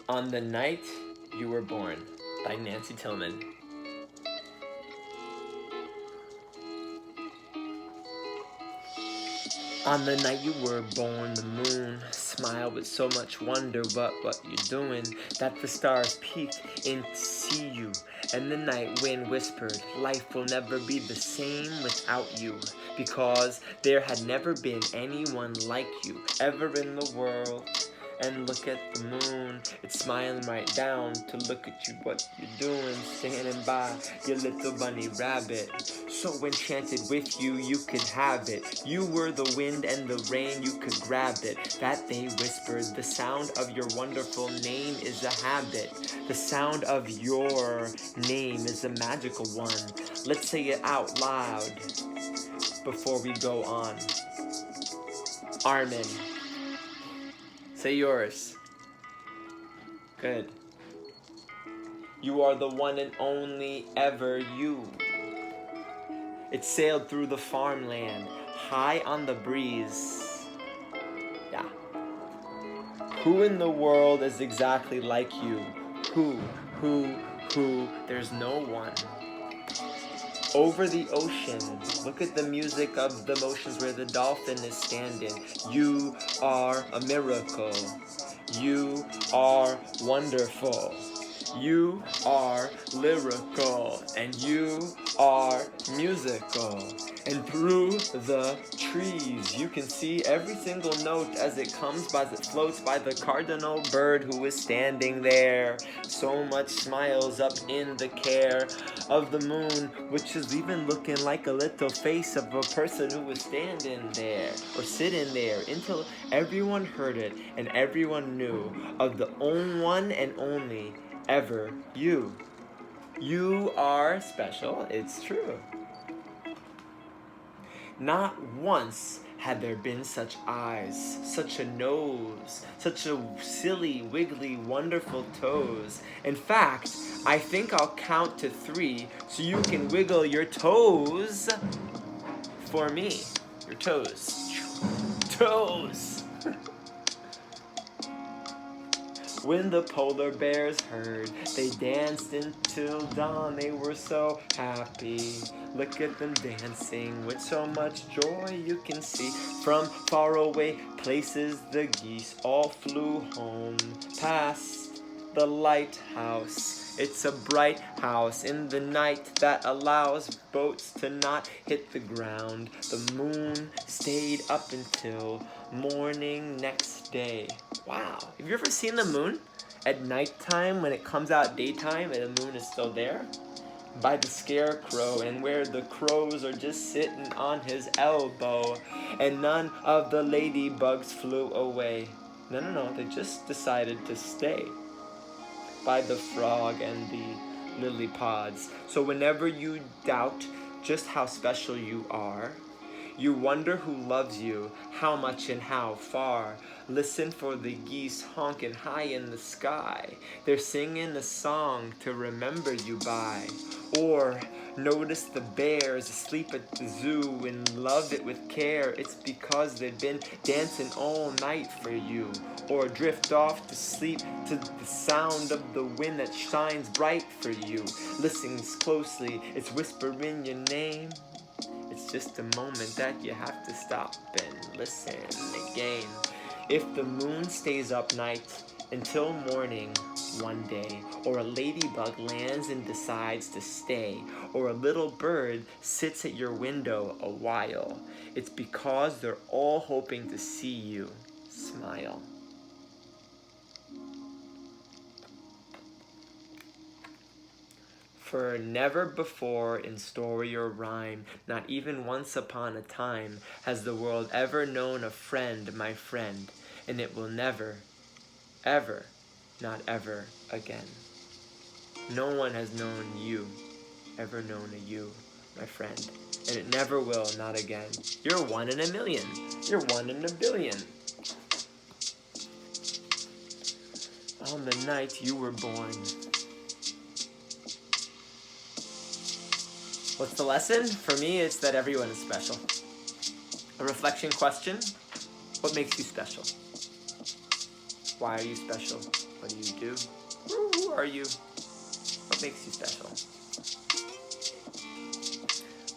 On the Night You Were Born by Nancy Tillman. On the night you were born, the moon smiled with so much wonder. What you doing? That the stars peeked in to see you, and the night wind whispered, life will never be the same without you, because there had never been anyone like you ever in the world. And look at the moon, it's smiling right down to look at you, what you're doing, standing by your little bunny rabbit. So enchanted with you, you could have it. You were the wind and the rain, you could grab it. That they whispered, the sound of your wonderful name is a habit. The sound of your name is a magical one. Let's say it out loud before we go on. Armin. Say yours. Good. You are the one and only ever you. It sailed through the farmland, high on the breeze. Yeah. Who in the world is exactly like you? Who? There's no one. Over the ocean, look at the music of the motions where the dolphin is standing. You are a miracle. You are wonderful. You are lyrical. And you are musical. And through the trees, you can see every single note as it comes by, as it floats by the cardinal bird who is standing there. So much smiles up in the care of the moon, which is even looking like a little face of a person who was standing there or sitting there, until everyone heard it and everyone knew of the only one and only ever you. You are special, it's true. Not once had there been such eyes, such a nose, such a silly, wiggly, wonderful toes. In fact, I think I'll count to 3 so you can wiggle your toes for me. Your toes. Toes! When the polar bears heard, they danced until dawn. They were so happy. Look at them dancing with so much joy you can see. From faraway places the geese all flew home, past the lighthouse. It's a bright house in the night that allows boats to not hit the ground. The moon stayed up until morning next day. Wow. Have you ever seen the moon at nighttime when it comes out daytime and the moon is still there? By the scarecrow, and where the crows are just sitting on his elbow, and none of the ladybugs flew away. No, they just decided to stay by the frog and the lily pods. So whenever you doubt just how special you are, you wonder who loves you, how much and how far. Listen for the geese honking high in the sky. They're singing a song to remember you by. Or notice the bears asleep at the zoo and love it with care. It's because they've been dancing all night for you. Or drift off to sleep to the sound of the wind that shines bright for you. Listen closely, it's whispering your name. It's just a moment that you have to stop and listen again. If the moon stays up night until morning one day, or a ladybug lands and decides to stay, or a little bird sits at your window a while, it's because they're all hoping to see you smile. For never before in story or rhyme, not even once upon a time, has the world ever known a friend, my friend, and it will never, ever, not ever again. No one has known you, ever known a you, my friend, and it never will, not again. You're 1 in a million. You're 1 in a billion. On the night you were born. What's the lesson? For me, it's that everyone is special. A reflection question: what makes you special? Why are you special? What do you do? Who are you? What makes you special?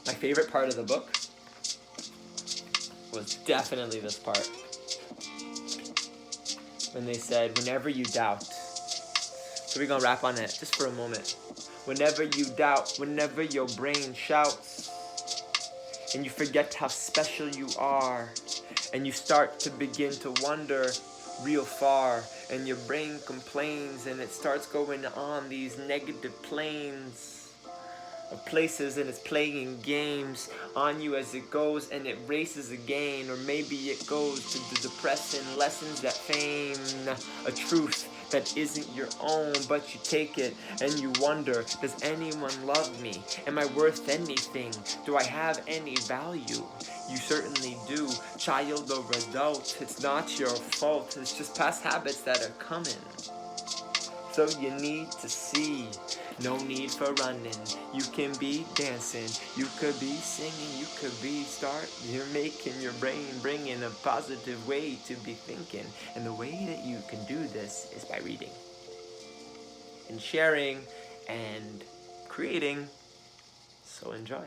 My favorite part of the book was definitely this part. When they said, whenever you doubt. So we're gonna rap on it just for a moment. Whenever you doubt, whenever your brain shouts, and you forget how special you are, and you start to begin to wonder real far, and your brain complains, and it starts going on these negative planes of places, and it's playing games on you as it goes, and it races again, or maybe it goes to the depressing lessons that feign a truth that isn't your own, but you take it and you wonder, does anyone love me? Am I worth anything? Do I have any value? You certainly do, child or adult. It's not your fault, it's just past habits that are coming. So you need to see, no need for running. You can be dancing, you could be singing, you could be you're making your brain bringing a positive way to be thinking. And the way that you can do this is by reading and sharing and creating. So enjoy.